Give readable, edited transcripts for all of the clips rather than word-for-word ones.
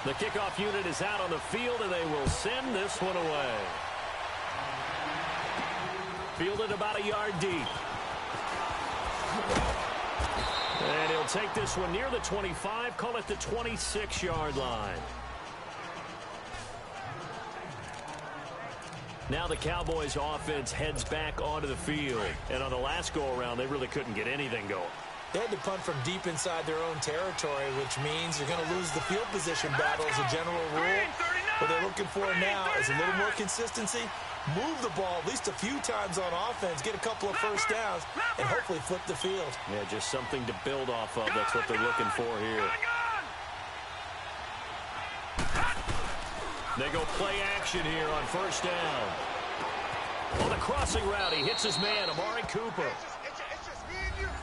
The kickoff unit is out on the field, and they will send this one away. Fielded about a yard deep. And he'll take this one near the 25, call it the 26-yard line. Now the Cowboys offense heads back onto the field. And on the last go-around, they really couldn't get anything going. They had to punt from deep inside their own territory, which means you're going to lose the field position battle as a general rule. What they're looking for now is a little more consistency, move the ball at least a few times on offense, get a couple of first downs, and hopefully flip the field. Yeah, just something to build off of. That's what they're looking for here. They go play action here on first down. On the crossing route, he hits his man, Amari Cooper.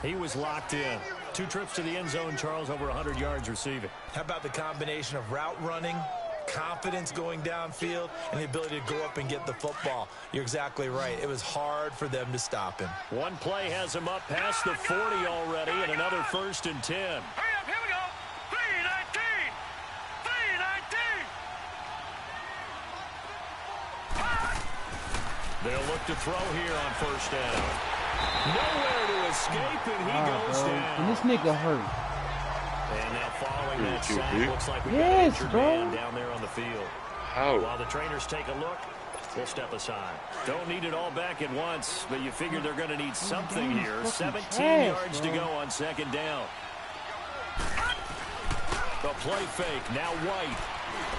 He was locked in. 2 trips to the end zone, Charles, over 100 yards receiving. How about the combination of route running, confidence going downfield, and the ability to go up and get the football? You're exactly right. It was hard for them to stop him. One play has him up past the 40 already, and another 1st and 10. Hurry up, here we go. 3-19. 3-19. They'll look to throw here on first down. Nowhere to escape, and he goes down. And this nigga hurt. And now following that sack, looks like we got an injured man down there on the field. While the trainers take a look, we'll step aside. Don't need it all back at once, but you figure they're going to need something here. 17 yards to go on second down. The play fake, now White.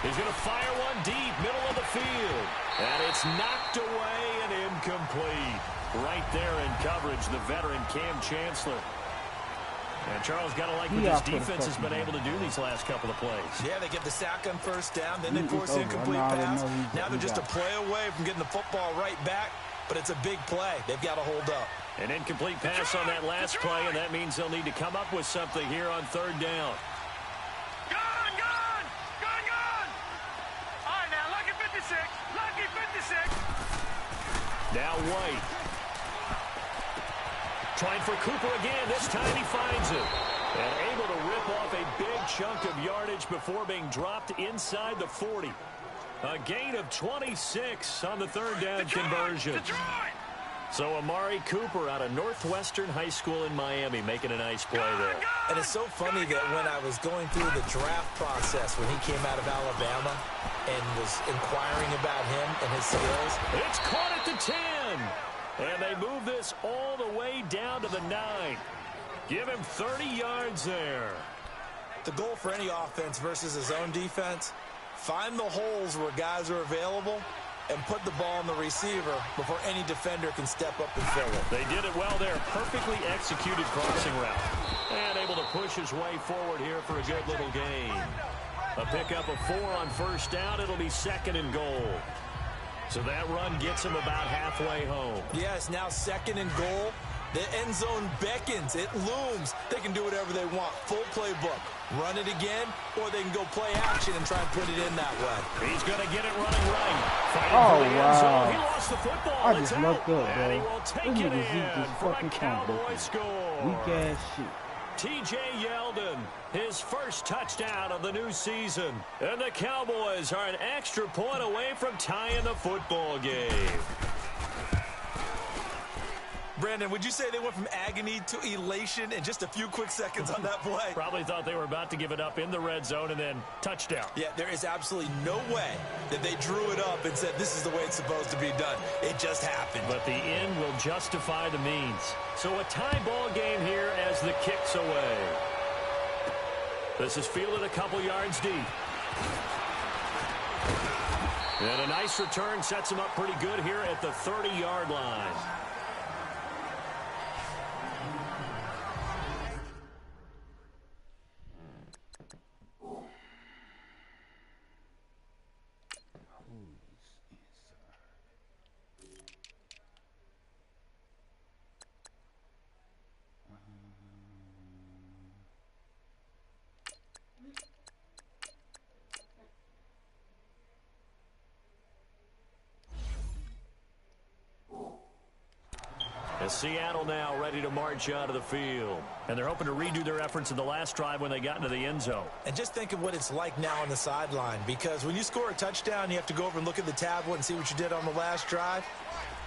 He's going to fire one deep, middle of the field. And it's knocked away and incomplete. Right there in coverage, the veteran Cam Chancellor. And Charles, got to like what this defense has been able to do these last couple of plays. Yeah, they get the sack on first down, then they force an incomplete pass. Now they're just a play away from getting the football right back, but it's a big play. They've got to hold up. An incomplete pass on that last play, and that means they'll need to come up with something here on third down. All right, now, lucky 56. Lucky 56. Now White. Trying for Cooper again. This time he finds it. And able to rip off a big chunk of yardage before being dropped inside the 40. A gain of 26 on the third down conversion. So Amari Cooper out of Northwestern High School in Miami making a nice play there. And it's so funny that when I was going through the draft process when he came out of Alabama and was inquiring about him and his skills. It's caught at the 10. And they move this all the way down to the 9. Give him 30 yards there. The goal for any offense versus his own defense, find the holes where guys are available and put the ball on the receiver before any defender can step up and fill it. They did it well there. Perfectly executed crossing route. And able to push his way forward here for a good little gain. A pickup of 4 on first down. It'll be 2nd and goal. So that run gets him about halfway home. Yes, now 2nd and goal. The end zone beckons. It looms. They can do whatever they want. Full playbook. Run it again, or they can go play action and try and put it in that way. He's going to get it running right. Oh, wow. He lost the football. I just looked up, and he bro. will take This it nigga Zeke in just for a fucking Cowboy score. Weak ass shit. T.J. Yeldon, his first touchdown of the new season. And the Cowboys are an extra point away from tying the football game. Brandon, would you say they went from agony to elation in just a few quick seconds on that play? Probably thought they were about to give it up in the red zone and then touchdown. Yeah, there is absolutely no way that they drew it up and said this is the way it's supposed to be done. It just happened. But the end will justify the means. So a tie ball game here as the kick's away. This is fielded a couple yards deep. And a nice return sets him up pretty good here at the 30-yard line. As Seattle now ready to march out of the field. And they're hoping to redo their efforts in the last drive when they got into the end zone. And just think of what it's like now on the sideline, because when you score a touchdown, you have to go over and look at the tablet and see what you did on the last drive.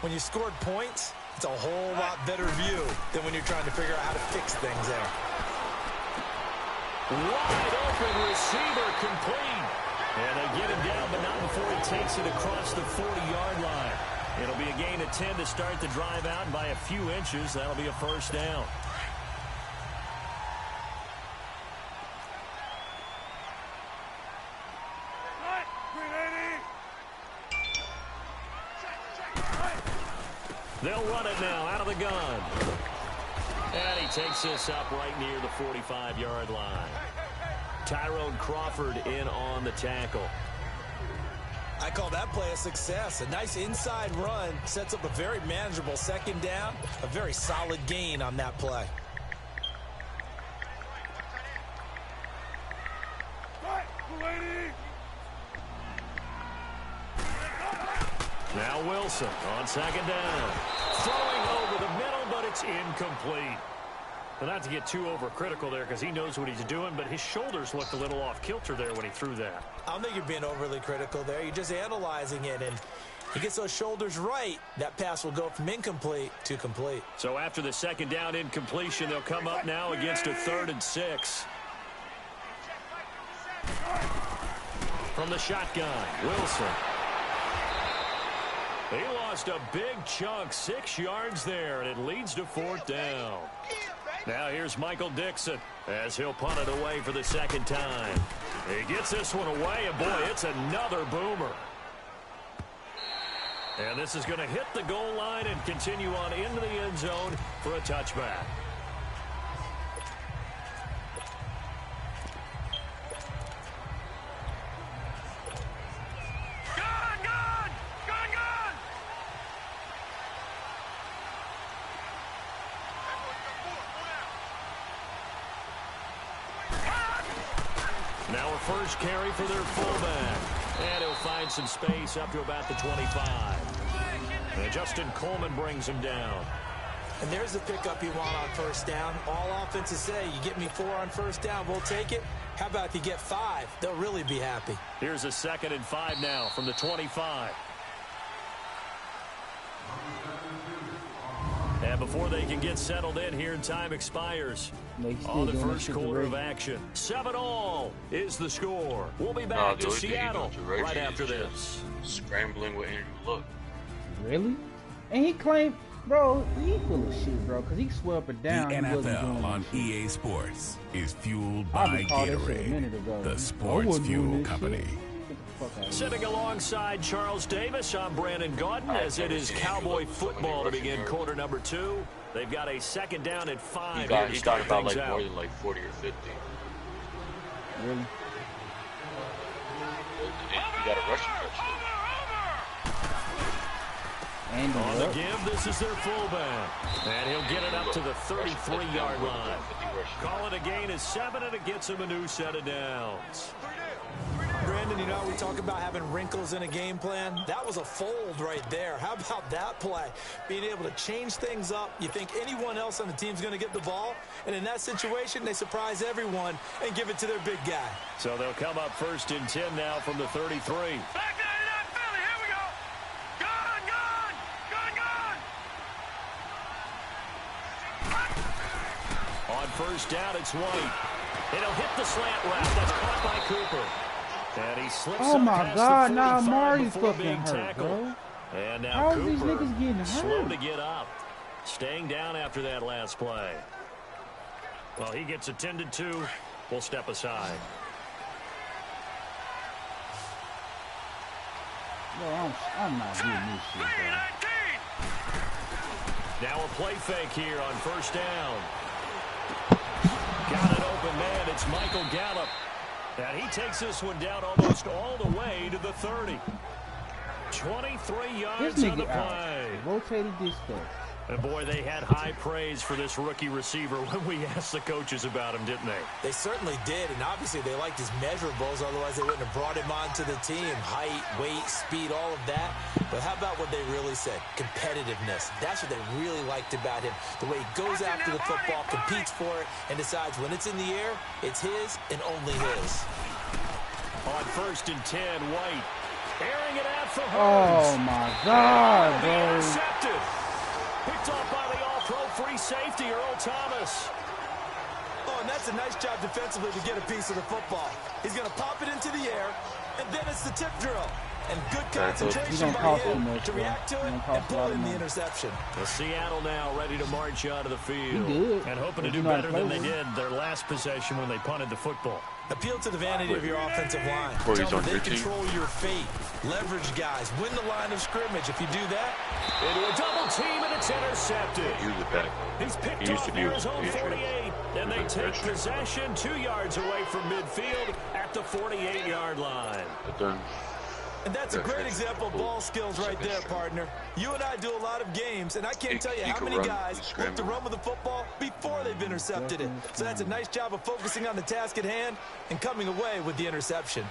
When you scored points, it's a whole lot better view than when you're trying to figure out how to fix things there. Wide open receiver complete. And they get him down, but not before he takes it across the 40-yard line. It'll be a gain of 10 to start the drive out, and by a few inches, that'll be a first down. They'll run it now out of the gun. And he takes this up right near the 45-yard line. Tyrone Crawford in on the tackle. I call that play a success. A nice inside run sets up a very manageable second down. A very solid gain on that play. Now Wilson on second down. Throwing over the middle, but it's incomplete. But not to get too overcritical there because he knows what he's doing, but his shoulders looked a little off kilter there when he threw that. I don't think you're being overly critical there. You're just analyzing it, and he gets those shoulders right. That pass will go from incomplete to complete. So after the second down incompletion, they'll come up now against a 3rd and 6. From the shotgun, Wilson. He lost a big chunk, 6 yards there, and it leads to 4th down. Now here's Michael Dixon as he'll punt it away for the second time. He gets this one away, and boy, it's another boomer. And this is going to hit the goal line and continue on into the end zone for a touchback. Now a first carry for their fullback. And he'll find some space up to about the 25. And Justin Coleman brings him down. And there's the pickup you want on first down. All offenses say, you get me 4 on first down, we'll take it. How about if you get 5? They'll really be happy. Here's a 2nd and 5 now from the 25. And before they can get settled in here, time expires on the first quarter of action. 7-all is the score. We'll be back to Seattle right after this. Scrambling with Andrew Luck. Really? And he claimed, bro, he full of shit, bro, because he swore up and down. The NFL on EA Sports is fueled by Gatorade, the sports fuel company. Sitting alongside Charles Davis, I'm Brandon Gaudin, as it is Cowboy football to begin quarter number 2. They've got a second down at 5. He got about like more than like 40 or 50. Really? He got a rushing touchdown. And on the give, this is their fullback. And he'll get it up to the 33-yard line. Call it a gain of 7, and it gets him a new set of downs. Brandon, you know how we talk about having wrinkles in a game plan? That was a fold right there. How about that play? Being able to change things up. You think anyone else on the team's going to get the ball, and in that situation, they surprise everyone and give it to their big guy. So they'll come up 1st and 10 now from the 33. Back there in that Philly. Here we go. Gone, gone, gone, gone. On first down, it's White. It'll hit the slant route. That's caught by Cooper. And he slips oh my God, now Mari's fucking hurt, bro. And now how Cooper, these niggas getting hurt? slow to get up. Staying down after that last play. Well, he gets attended to. We'll step aside. Bro, I'm not doing this shit, bro. Now a play fake here on first down. Got an open man. It's Michael Gallup. And he takes this one down almost all the way to the 30. 23 yards on the play. Rotated this stuff. And boy, they had high praise for this rookie receiver when we asked the coaches about him, didn't they? They certainly did, and obviously they liked his measurables, otherwise they wouldn't have brought him onto the team. Height, weight, speed, all of that. But how about what they really said? Competitiveness. That's what they really liked about him. The way he goes after the football, competes for it, and decides when it's in the air, it's his and only his. On 1st and 10, White airing it out for Oh Hurts. my God, bro. Intercepted. Picked off by the all-pro free safety, Earl Thomas. Oh, and that's a nice job defensively to get a piece of the football. He's going to pop it into the air, and then it's the tip drill. And good concentration by him to react to it and pull in the interception. Well, Seattle now ready to march out of the field. Good. And hoping to do better than they did their last possession when they punted the football. Appeal to the vanity of your offensive line. Tell them they control your fate. Leverage guys. Win the line of scrimmage. If you do that. Into a double team, and it's intercepted. He was a back. He's picked off near his own 48. And they take possession 2 yards away from midfield at the 48-yard line. And that's a great example of ball skills right there, partner. You and I do a lot of games, and I can't tell you how many guys look to run with the football before they've intercepted it. So that's a nice job of focusing on the task at hand and coming away with the interception.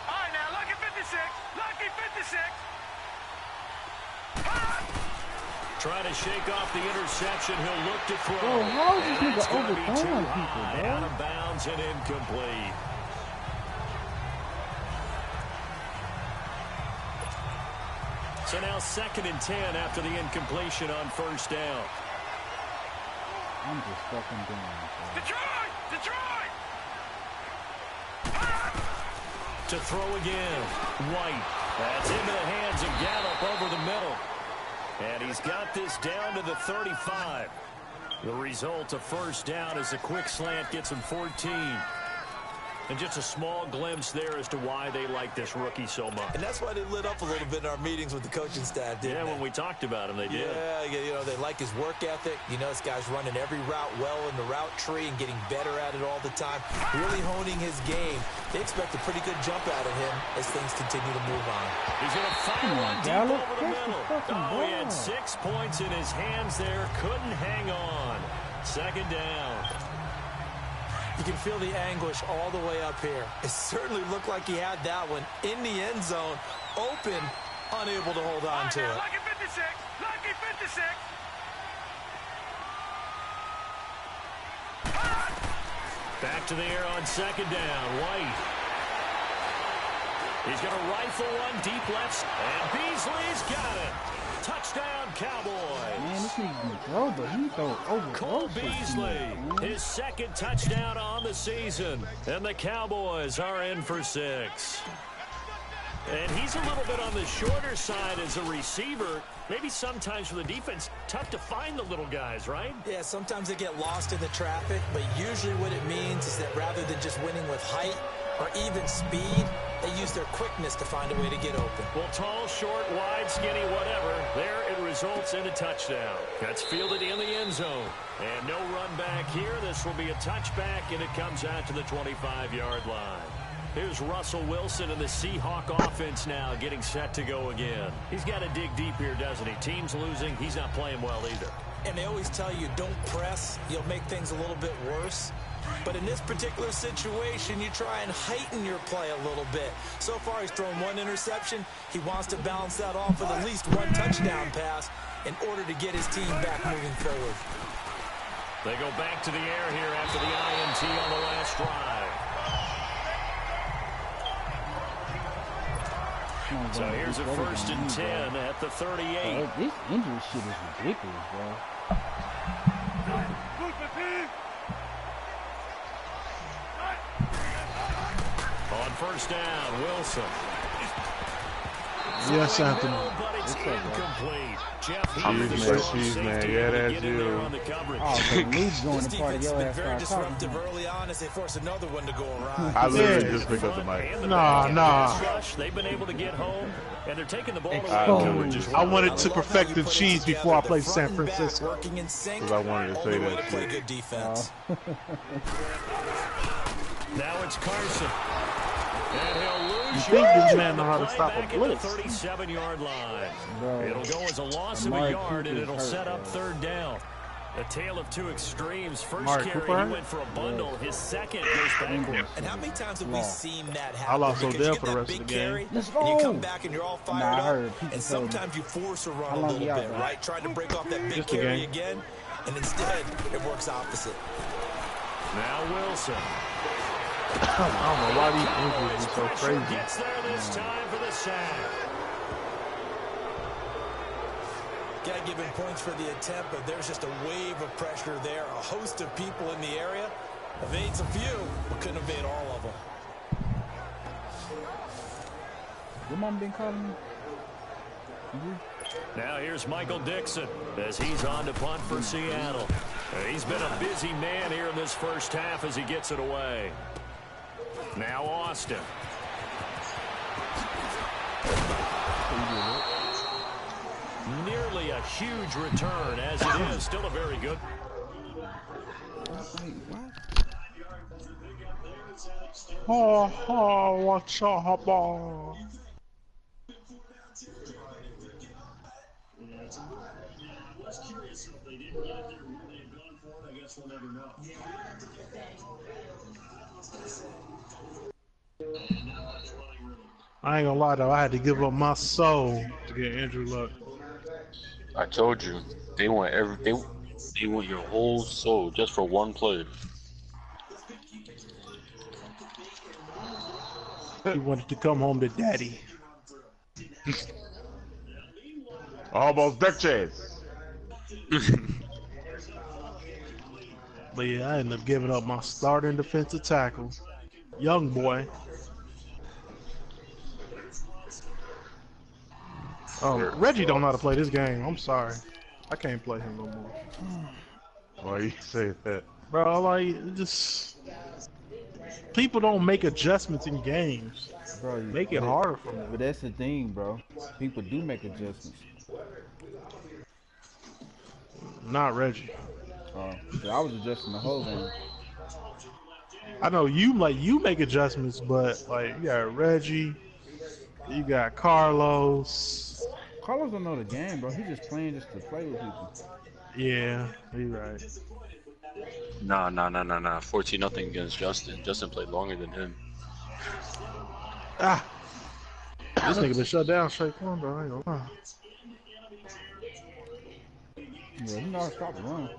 All right, now, lucky 56. Lucky 56. Trying to shake off the interception. He'll look to throw. Bro, how is this And it's nigga gonna be too overthrowing high, people, bro? out of bounds and incomplete. So now 2nd and 10 after the incompletion on 1st down. I'm just fucking done. Detroit! Detroit! To throw again. White. That's into the hands of Gallup over the middle. And he's got this down to the 35. The result of 1st down is a quick slant gets him 14. And just a small glimpse there as to why they like this rookie so much. And that's why they lit up a little bit in our meetings with the coaching staff, didn't they? Yeah, when we talked about him, they did. Yeah, you know, they like his work ethic. You know, this guy's running every route well in the route tree and getting better at it all the time. Really honing his game. They expect a pretty good jump out of him as things continue to move on. He's going to fire one deep Gallup, over the catch the middle. fucking Oh, he had ball. 6 points in his hands there. Couldn't hang on. 2nd down. You can feel the anguish all the way up here. It certainly looked like he had that one in the end zone, open, unable to hold on to it. Lucky 56. Lucky 56. Back to the air on 2nd down. White. He's going to rifle one deep left. And Beasley's got it. Touchdown, Cowboys. Man, this nigga can throw, but he throw over. Cole Beasley, his 2nd touchdown on the season. And the Cowboys are in for 6. And he's a little bit on the shorter side as a receiver. Maybe sometimes for the defense, tough to find the little guys, right? Yeah, sometimes they get lost in the traffic, but usually what it means is that rather than just winning with height or even speed, they use their quickness to find a way to get open. Well, tall, short, wide, skinny, whatever, there it results in a touchdown. That's fielded in the end zone. And no run back here. This will be a touchback, and it comes out to the 25-yard line. Here's Russell Wilson and the Seahawk offense now getting set to go again. He's got to dig deep here, doesn't he? Team's losing. He's not playing well either. And they always tell you, don't press. You'll make things a little bit worse. But in this particular situation, you try and heighten your play a little bit. So far, he's thrown 1 interception. He wants to balance that off with at least 1 touchdown pass in order to get his team back moving forward. They go back to the air here after the INT on the last drive. So here's a 1st and 10 at the 38. Bro, this injury shit is ridiculous, bro. On 1st down, Wilson. Yes, Anthony. But it's incomplete. Jeff, Cheese, man. Yeah, that's you. Oh, so Luke's going This to party defense has your been ass very start talking. disruptive early on as they force another one to go around. I literally just picked up the mic. Nah. They've been able to get home, and they're taking the ball Exposed. I wanted to perfect the cheese before I played San Francisco. Working in sync. Because I wanted to say Only way that to play shit. good defense. Now it's Carson. And he'll lose you think this man know how to stop a blitz? 37-yard line. Bro, It'll go as a loss of a yard, and it'll set up third down. A tale of two extremes. First carry, he went for a bundle. His second goes backwards. And how many times have we seen that happen? I lost Because Odell you for get the that rest of big the game. carry, Let's and you go. come back and you're all fired up. And people sometimes you force a run How a long little he out bit, there? right? Trying to break off that big Just a carry game. again. And instead, it works opposite. Now Wilson. I don't know why these injuries are so crazy. Gets there this time for the sack. Got to give him points for the attempt, but there's just a wave of pressure there. A host of people in the area. Evades a few, but couldn't evade all of them. Your mom been calling me? Now here's Michael Dixon as he's on to punt for Seattle. He's been a busy man here in this first half as he gets it away. Now Austin. Nearly a huge return as it is. Still a very good. Watch out, ball. I ain't gonna lie though, I had to give up my soul to get Andrew Luck. I told you, they want they want your whole soul just for one play. He wanted to come home to daddy. Almost Duchess. But yeah, I ended up giving up my starting defensive tackle. Young boy. Reggie don't know how to play this game. I'm sorry. I can't play him no more. Why you say that? Bro, like, just... People don't make adjustments in games. Bro, Make it harder for me. But that's the thing, bro. People do make adjustments. Not Reggie. I was adjusting the whole game. I know you make adjustments, but like you got Reggie, you got Carlos. Carlos don't know the game, bro. He's just playing just to play with people. Yeah, you're right. Nah. 14-0 against Justin. Justin played longer than him. Ah, this nigga been shut down straight one, bro. I ain't gonna lie. Yeah, he know how to stop the run.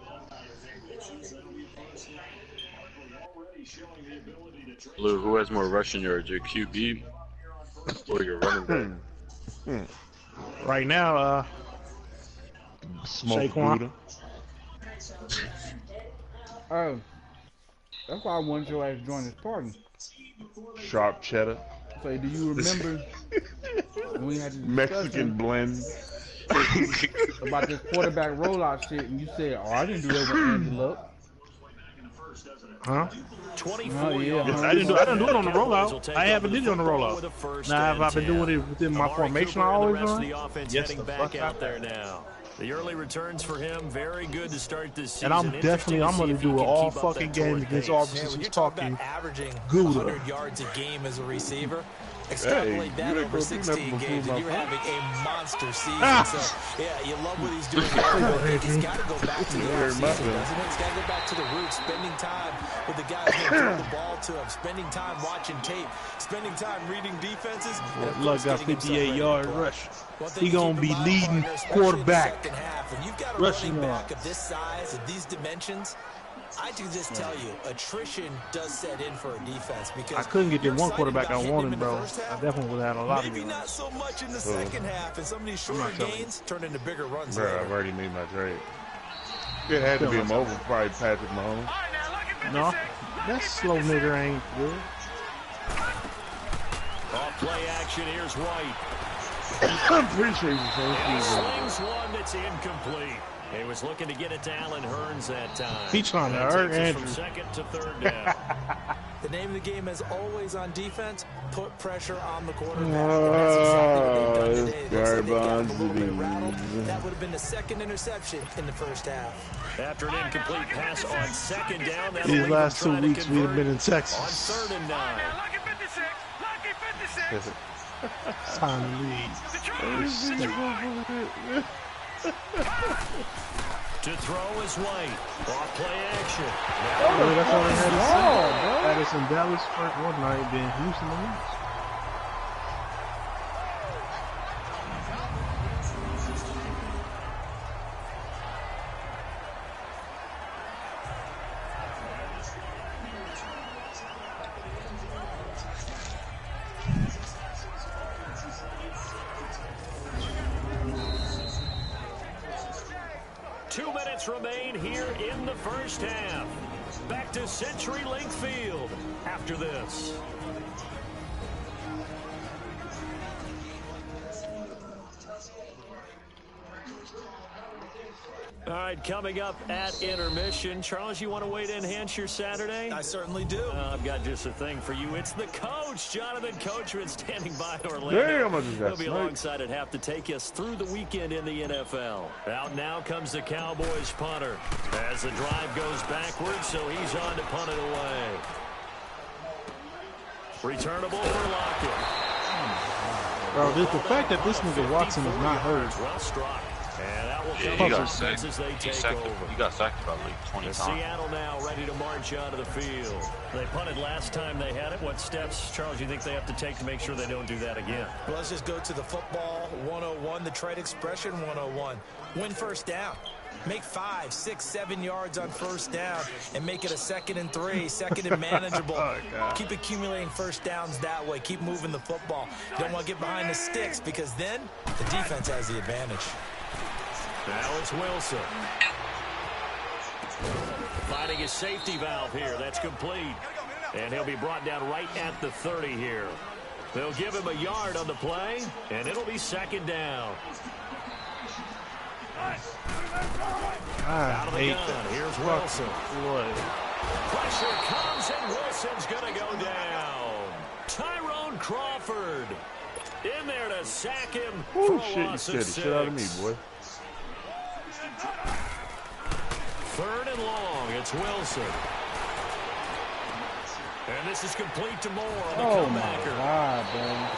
Blue, who has more rushing yards, your QB or your running back? Right now, Smoke Saquon. Buddha. Oh, that's why I wanted your ass to join this party. Sharp cheddar. So, do you remember when we had this Mexican blend. about this quarterback rollout shit, and you said, "Oh, I didn't do that with Andrew Luck." Huh? 24 yeah. yards. I didn't do it on the rollout. I haven't did it on the rollout. Now have I been doing it within my formation I always run? Yes, Heading the back fuck out there now. The early returns for him, very good to start this season. And I'm Interesting definitely, I'm see gonna if he do it can all keep up fucking that game torrid against pace. officers When who's you're talking talking about averaging Gouda. 100 yards a game as a receiver, extrapolate that you over ain't gonna do 16 nothing games, before and you're my having a monster season. Ah! So, yeah, you love what he's doing now, but he's got to go back to the Very offseason, much so. doesn't he? He's got to go back to the roots, spending time with the guys who throw the ball to him, spending time watching tape, spending time reading defenses. and of Luck course, got getting himself 58 ready to yard play. rush. One thing He to gonna keep be in mind, leading partner, especially in the quarterback. second half, when you've got a Rushing running back yards. of this size, of these dimensions, I can just tell you, attrition does set in for a defense because I couldn't get the you're one excited quarterback about I hitting him wanted, in the bro. first I half. definitely would have had a lot of Maybe not yards. so much in the second half, and some of these shorter telling you. gains turn into bigger runs Bro, later. I've already made my trade. It had to be him over probably Patrick Mahomes. All right, now look at 56. No, that slow nigga ain't good. Off play action, here's White. I'm pretty sure he's the same And he season. slings one that's incomplete. He was looking to get it to Allen Hurns that time. He trying to hurt Andrew. From second to third down. The name of the game is always on defense, put pressure on the quarterback. That's exactly what they've done today. They got a little bit rattled. That would have been the second interception in the first half. After an incomplete pass on second down, these last 2 weeks we have been in Texas. On 3rd and 9. Lucky 56. Lucky 56. It's time to leave. To throw is White. Off play action. Really, that's all they had to say. That is in Dallas first one night, then Houston the next. Remain here in the first half. Back to CenturyLink Field after this. All right, coming up at intermission. Charles, you want to wait to enhance your Saturday? I certainly do. I've got just a thing for you. It's the coach, Jonathan Coachman, standing by Orlando. Damn, He'll be alongside at half to take us through the weekend in the NFL. Out now comes the Cowboys punter as the drive goes backwards, so he's on to punt it away. Returnable for Lockett. Bro, the fact that this nigga Watson is not hurt. Well struck. And that will Yeah, come he got as sacked. they take over. He got sacked about like 20 times. Seattle now ready to march onto the field. They punted last time they had it. What steps, Charles, you think they have to take to make sure they don't do that again? Well, let's just go to the football 101, the trade expression 101. Win first down. Make 5, 6, 7 yards on first down and make it a 2nd and 3, 2nd and manageable. Keep accumulating first downs that way. Keep moving the football. Don't want to get behind the sticks because then the defense has the advantage. Now it's Wilson. Finding his safety valve here. That's complete. And he'll be brought down right at the 30 here. They'll give him a yard on the play, and it'll be 2nd down. Out of the gun. Here's Wilson. Pressure comes, and Wilson's going to go down. Tyrone Crawford in there to sack him. Oh, shit, you scared the shit out of me, boy. 3rd and long. It's Wilson. And this is complete to Moore on the comebacker. God, man.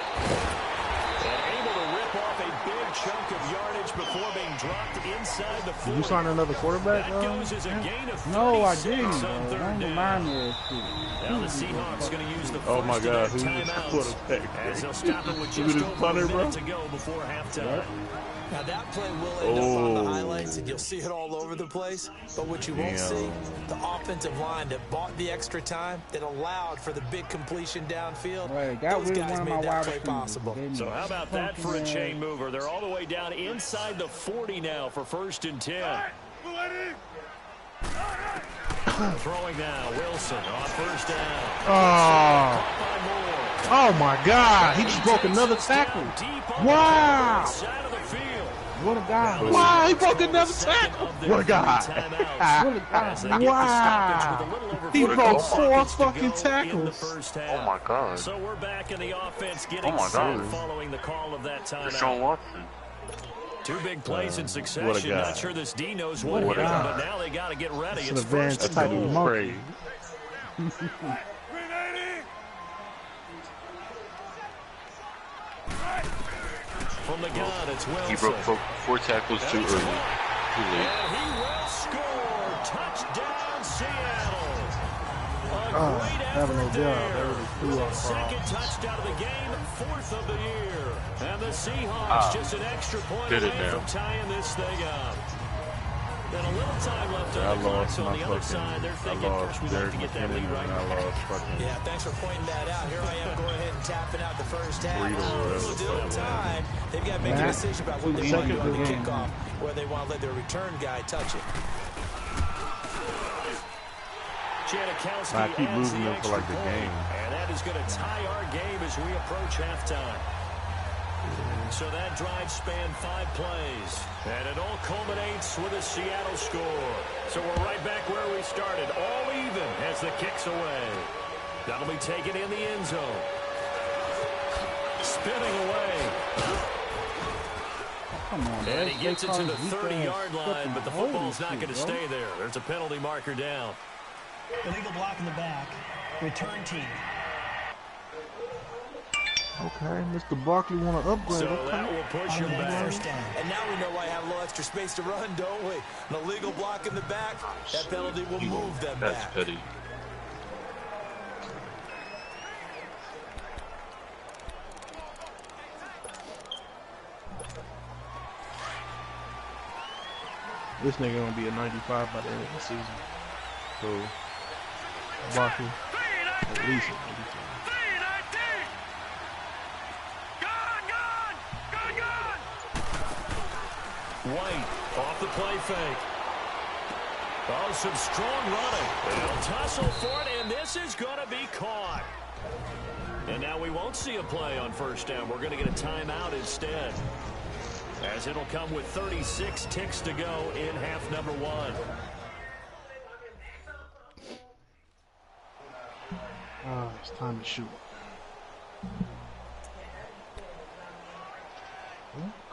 And able to rip off a big chunk of yardage before being dropped inside the 40. Did you sign another quarterback? That goes as a gain of 36 No, I didn't, on bro. 3rd Don't down. remind me of that shit. Now the Seahawks going to use the first Oh my God, of their who's the timeouts quarterback? as they'll stop it with Who's just this over punter, a bro? minute to go before halftime. Now that play will end up on the highlights and you'll see it all over the place. But what you won't see, the offensive line that bought the extra time, that allowed for the big completion downfield. Right, Those guys made that play possible. So how about that for a chain mover? They're all the way down inside the 40 now for 1st and 10. Throwing now, Wilson on 1st down. Oh my God, he just broke another tackle. Wow. What a guy. Wow, he broke another tackle. What a guy. Wow. He broke 4 fucking tackles. Oh my God. So we're back in the offense getting God. following the call of that timeout. Deshaun Watson. 2 big plays in succession. Not sure this D knows what hit him, but now they got to get ready. It's 1st and goal. From the gun, it's Wilson. He broke 4 tackles too early. Too late. And he will score. Touchdown, Seattle. A great effort there. The 2nd touchdown of the game, 4th of the year. And the Seahawks just an extra point away from tying this thing up. Then a little time left on the clock, so on the other side, they're thinking first we have to get that lead right. Yeah, thanks for pointing that out. Here I am going ahead and tapping out the first half. Still time. They've got to make a decision about what they want to do on the kickoff, where they want to let their return guy touch it. I keep losing them for like the game. And that is going to tie our game as we approach halftime. So that drive spanned 5 plays. And it all culminates with a Seattle score. So we're right back where we started. All even as the kick's away. That'll be taken in the end zone. Spinning away. Come on, and he gets it to the 30-yard line, but the football's not going to bro. stay there. There's a penalty marker down. Illegal block in the back. Return team. Okay, Mr. Barkley want to upgrade. So okay. that will push him back. First down. And now we know why I have a little extra space to run, don't we? An illegal block in the back, that penalty will move them That's back. petty. This nigga gonna be a 95 by the end of the season. So, Barkley, at least a 95. White off the play fake. Oh, some strong running. They'll tussle for it, and this is going to be caught. And now we won't see a play on first down. We're going to get a timeout instead, as it'll come with 36 ticks to go in half number 1. It's time to shoot.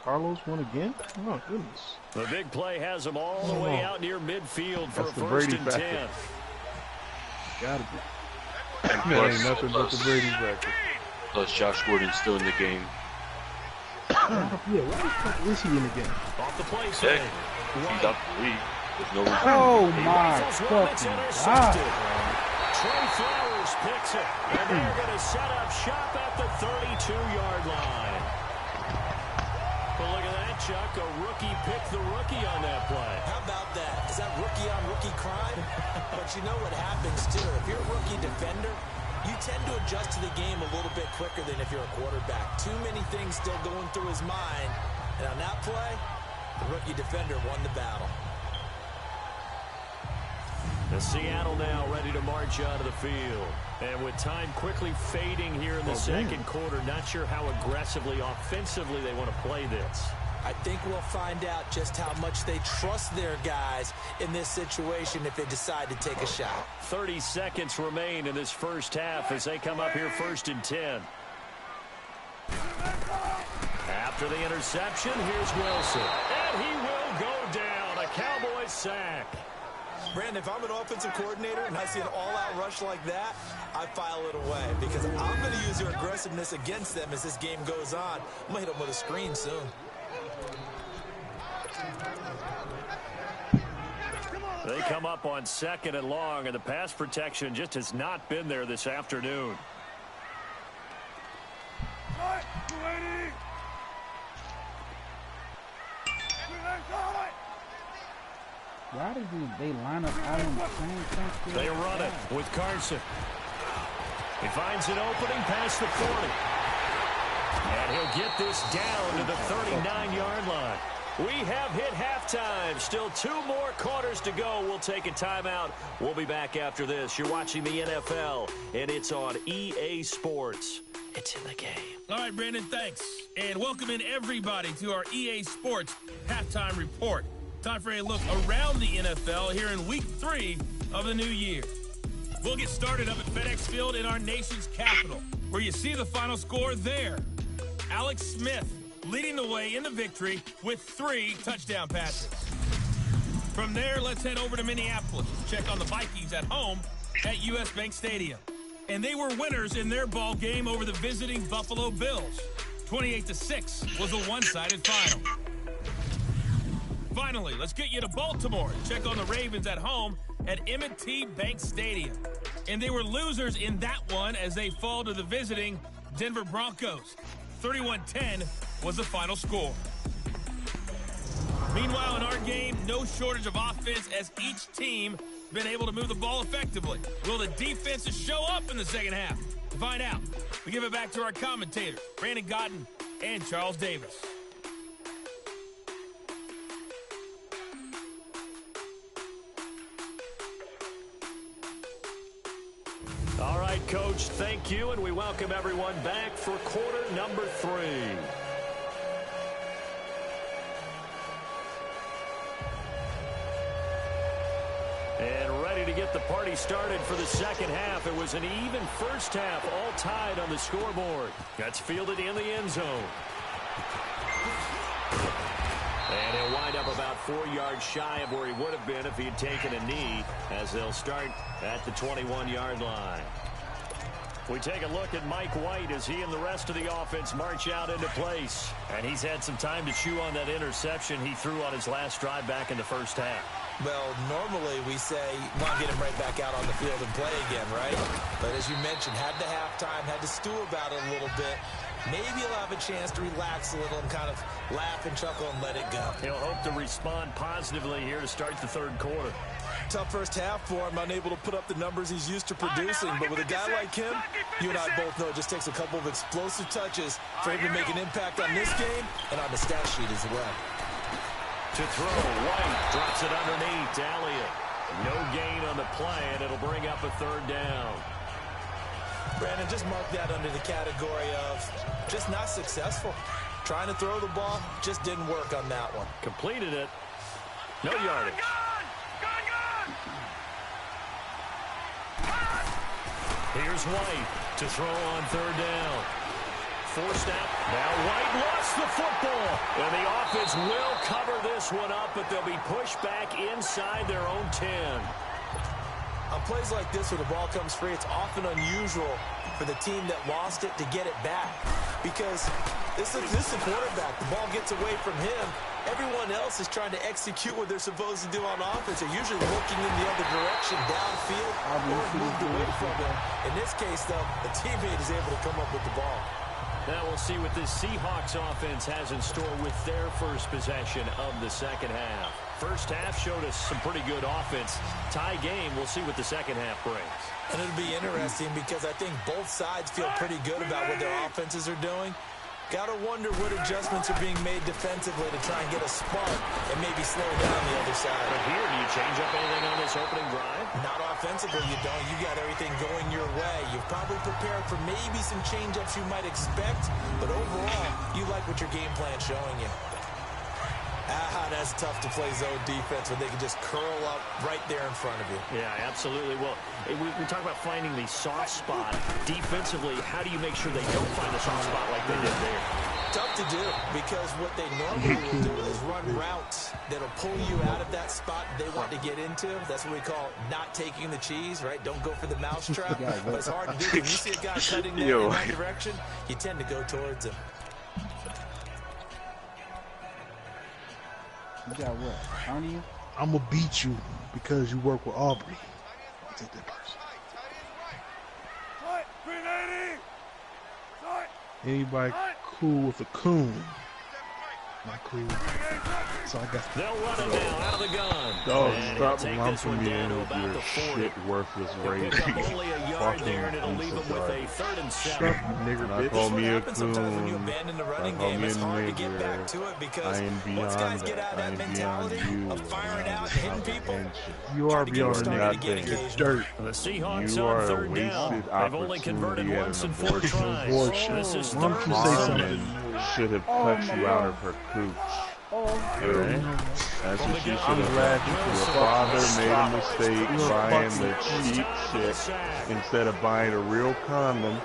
Carlos won again? Oh, goodness. The big play has them all the way out near midfield for That's a the first Brady and factor. 10. Gotta be. That ain't nothing but the Brady record. Plus, Josh Gordon's still in the game. Yeah, why the fuck is he in the game? Off the play Sick. fake. He's out the league. There's no reason. Oh He my rifles one that's fucking intercepted. god. Trey Flowers picks it, and they're going to set up shop at the 32-yard line. Well, look at that, Chuck. A rookie picked the rookie on that play. How about that? Is that rookie-on-rookie crime? But you know what happens, too. If you're a rookie defender, you tend to adjust to the game a little bit quicker than if you're a quarterback. Too many things still going through his mind. And on that play, the rookie defender won the battle. The Seattle now ready to march out of the field. And with time quickly fading here in the second quarter, not sure how aggressively, offensively they want to play this. I think we'll find out just how much they trust their guys in this situation if they decide to take a shot. 30 seconds remain in this first half as they come up here first and 10. After the interception, here's Wilson. And he will go down. A Cowboys sack. Brandon, if I'm an offensive coordinator and I see an all-out rush like that, I file it away because I'm going to use your aggressiveness against them as this game goes on. I'm going to hit them with a screen soon. They come up on 2nd and long, and the pass protection just has not been there this afternoon. Why did they line up all in the same thing? They run it with Carson. He finds an opening past the 40. And he'll get this down to the 39-yard line. We have hit halftime. Still 2 more quarters to go. We'll take a timeout. We'll be back after this. You're watching the NFL, and it's on EA Sports. It's in the game. All right, Brandon, thanks. And welcome in everybody to our EA Sports Halftime Report. Time for a look around the NFL here in Week 3 of the new year. We'll get started up at FedEx Field in our nation's capital, where you see the final score there. Alex Smith leading the way in the victory with 3 touchdown passes. From there, let's head over to Minneapolis. Check on the Vikings at home at US Bank Stadium. And they were winners in their ball game over the visiting Buffalo Bills. 28-6 was a one-sided final. Finally, let's get you to Baltimore. Check on the Ravens at home at M&T Bank Stadium. And they were losers in that one as they fall to the visiting Denver Broncos. 31-10 was the final score. Meanwhile, in our game, no shortage of offense as each team been able to move the ball effectively. Will the defenses show up in the second half? To find out, we give it back to our commentators, Brandon Godden and Charles Davis. All right, Coach, thank you, and we welcome everyone back for quarter number 3. to get the party started for the second half. It was an even first half, all tied on the scoreboard. That's fielded in the end zone. And he'll wind up about 4 yards shy of where he would have been if he had taken a knee, as they'll start at the 21-yard line. We take a look at Mike White as he and the rest of the offense march out into place. And he's had some time to chew on that interception he threw on his last drive back in the first half. Well, normally we say, well, get him right back out on the field and play again, right? But as you mentioned, had the halftime, had to stew about it a little bit. Maybe he'll have a chance to relax a little and kind of laugh and chuckle and let it go. He'll hope to respond positively here to start the third quarter. Tough first half for him, unable to put up the numbers he's used to producing. But with a guy like him, you and I both know it just takes a couple of explosive touches for him to make an impact on this game and on the stat sheet as well. To throw, White drops it underneath to Elliott. No gain on the play, and it'll bring up a third down. Brandon, just mark that under the category of just not successful. Trying to throw the ball, just didn't work on that one. Completed it. No yardage. Here's White to throw on third down. Forced out. Now White lost the football. And the offense will cover this one up, but they'll be pushed back inside their own 10. On plays like this where the ball comes free, it's often unusual for the team that lost it to get it back. Because this is the quarterback. The ball gets away from him. Everyone else is trying to execute what they're supposed to do on offense. They're usually looking in the other direction, downfield, or moved away from them. In this case, though, the teammate is able to come up with the ball. Now we'll see what this Seahawks offense has in store with their first possession of the second half. First half showed us some pretty good offense. Tie game, we'll see what the second half brings. And it'll be interesting because I think both sides feel pretty good about what their offenses are doing. Got to wonder what adjustments are being made defensively to try and get a spark and maybe slow down the other side. But here, do you change up anything on this opening drive? Not offensively, you don't. You got everything going your way. You've probably prepared for maybe some change-ups you might expect, but overall, you like what your game plan's showing you. That's tough to play zone defense when they can just curl up right there in front of you. Yeah, absolutely. Well, we talk about finding the soft spot. Defensively, how do you make sure they don't find the soft spot like they did there? Tough to do, because what they normally will do is run routes that'll pull you out of that spot they want to get into. That's what we call not taking the cheese, right? Don't go for the mousetrap. But it's hard to do. When you see a guy cutting there in that direction, you tend to go towards him. You got what? On you? I'm going to beat you because you work with Aubrey. I'll take that person. Anybody cool with a coon? Not cool. So I got they'll run it down out of the gun. Oh, stop lumping me in with your shit worthless rating. Only a yard there, and it'll leave them with a 3rd and 7. Shut up, nigger bitch. Call me a Sometimes when you coon. abandon the running game, it's hard to get back to it because once guys get out of that mentality of firing out and hitting people, You are beyond nothing. You're dirt. The Seahawks You on are a 3rd down. wasted They've only converted opportunity once at in an 4 tries. abortion. This is Why don't 3rd you and say 7. something? Should have cut you out of her cooch. Okay? That's what she should have done. Your father made a mistake buying the cheap shit instead of buying a real condom.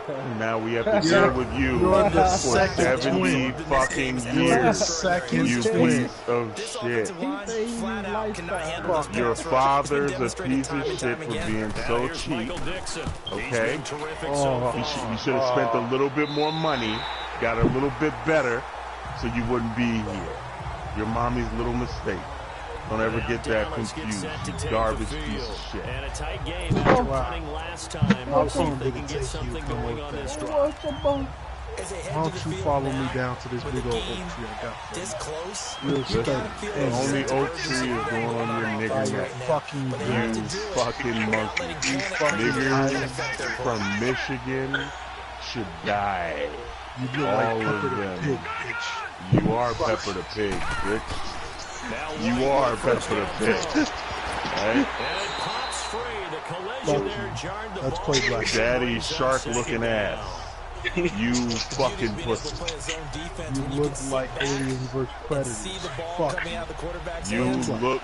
And now we have to deal with you You're the for second 70 twin. fucking You're the years. second You twin. piece of this shit. offensive line flat out cannot handle this Your pass rush. It's been father's a demonstrated piece time of and shit time for again. being Now so here's cheap. Michael Dixon. He's Okay? been terrific so far. You should have spent a little bit more money, got a little bit better, so you wouldn't be here. Your mommy's little mistake. Don't ever get that Dallas gets confused, set to you take garbage the piece field. of shit. And a tight game after punting last time. How Let's see if soon they did can it get take you something to come going with on that? this drive. As they Why head don't to the you field follow me now, down to this with big the old game oak tree I got? this close, Real you estate. gotta feel The a only sense of oak urgency tree is going on your offense nigger neck. right now. Fucking But they have to You do it fucking without monkey. letting You panic niggers affect their play. from Michigan should die. You look All like of Pepper the them. Pig, bitch. You are Pepper the Pig, bitch. Now You White are with Pepper first the down Pig. throw. Right? And it pops free. The collision Fuck there you. jarred the Let's ball. play black. Daddy Brings up shark second looking down. ass. You fucking pussy. You look like aliens versus predators. Fuck. You look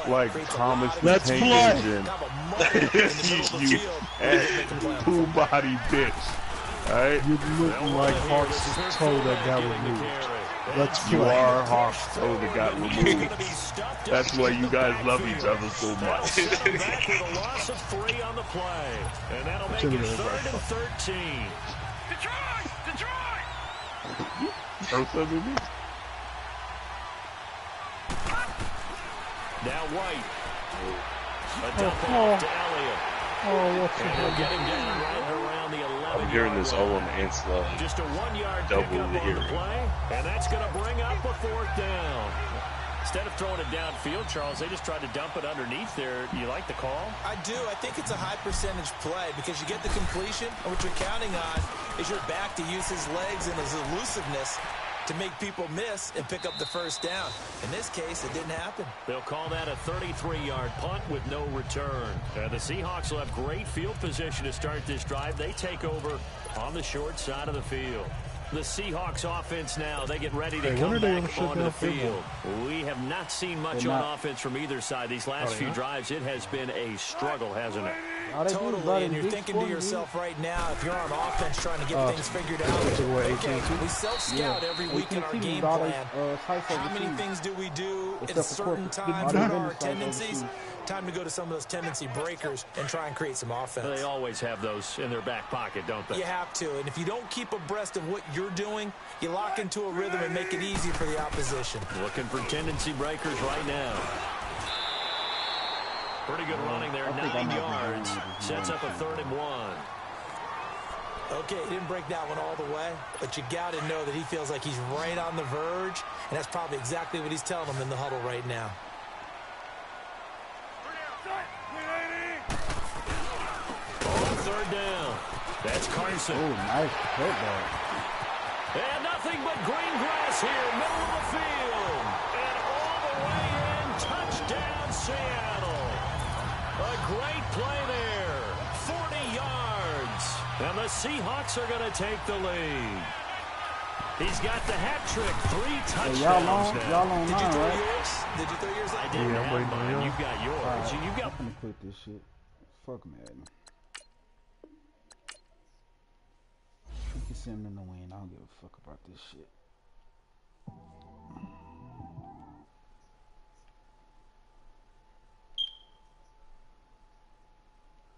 like Thomas the Let's Tank play. Engine. you full body bitch. Alright? You look like Hawk's toe that got removed. Let's play. You are Hawk's toe that got removed. That's why you guys love each other so much. Back with a loss of 3 on the play. And that'll make it 3rd and 13. Detroit! Throw something at me? Now White. A dump off to Elliott. What's and they'll get him down right around the 11. I'm hearing this all on Ansel. Just a 1-yard Double pickup on the hearing. play, and that's going to bring up a 4th down. Instead of throwing it downfield, Charles, they just tried to dump it underneath there. You like the call? I do. I think it's a high percentage play because you get the completion, and what you're counting on is your back to use his legs and his elusiveness to make people miss and pick up the first down. In this case, it didn't happen. They'll call that a 33-yard punt with no return. The Seahawks will have great field position to start this drive. They take over on the short side of the field. The Seahawks offense now, they get ready to come back onto the field. We have not seen much on offense from either side. These last few drives, it has been a struggle, hasn't it? Totally, and you're thinking to yourself right now, if you're on offense trying to get things figured out, okay, we self-scout every week in our game plan. How many things do we do at certain times? What are our tendencies? Time to go to some of those tendency breakers and try and create some offense. They always have those in their back pocket, don't they? You have to, and if you don't keep abreast of what you're doing, you lock into a rhythm and make it easy for the opposition. Looking for tendency breakers right now. Pretty good running there, 9 yards. Sets up a 3rd and 1. Okay, he didn't break that one all the way, but you got to know that he feels like he's right on the verge, and that's probably exactly what he's telling them in the huddle right now. On 3rd down. That's Carson. Oh, nice football. And nothing but green grass here, middle of the field. And all the way in, touchdown Seattle. A great play there, 40 yards. And the Seahawks are going to take the lead. He's got the hat trick, 3 touchdowns now. Y'all on Did you throw right? yours? Did you throw yours? I didn't have mine. You've got yours. Right, You've got. I'm gonna quit this shit. Fuck Madden. You can send him in the win. I don't give a fuck about this shit.